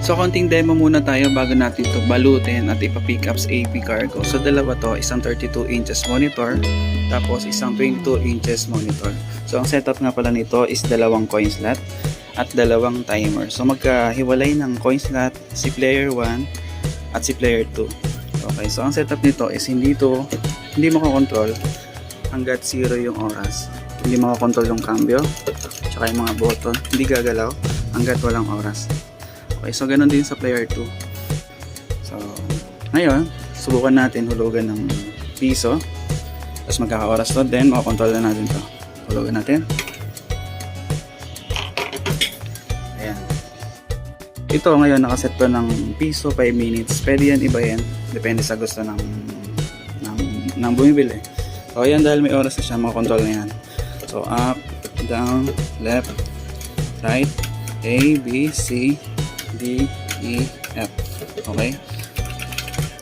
So konting demo muna tayo bago natin ito balutin at ipa-pick up sa AP Cargo. So dalawa to, isang 32 inches monitor, tapos isang 22 inches monitor. So ang setup nga pala nito is dalawang coin slot at dalawang timer. So magkahiwalay ng coin slot si player 1 at si player 2. Okay, so ang setup nito is hindi makakontrol hanggat 0 yung oras. Hindi makakontrol yung cambio, tsaka yung mga button, hindi gagalaw hanggat walang oras. Okay, so ganun din sa player 2. So, ngayon, subukan natin hulugan ng piso. Tapos magkaka-oras to, then makakontrol na natin to. Hulugan natin. Ayan. Ito ngayon, nakaset to ng piso, 5 minutes. Pwede yan, iba yan. Depende sa gusto ng bumibili. So, ayan, dahil may oras na siya, makakontrol na yan. So, up, down, left, right, A, B, C, D, E, F. Okay?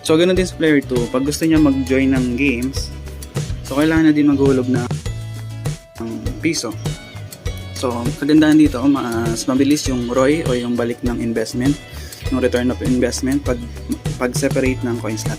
So, ganun din sa player 2. Pag gusto niya mag-join ng games, so, kailangan na din maghulog ng piso. So, kagandahan dito, mas mabilis yung ROI o yung balik ng investment, yung return of investment pag separate ng coin slot.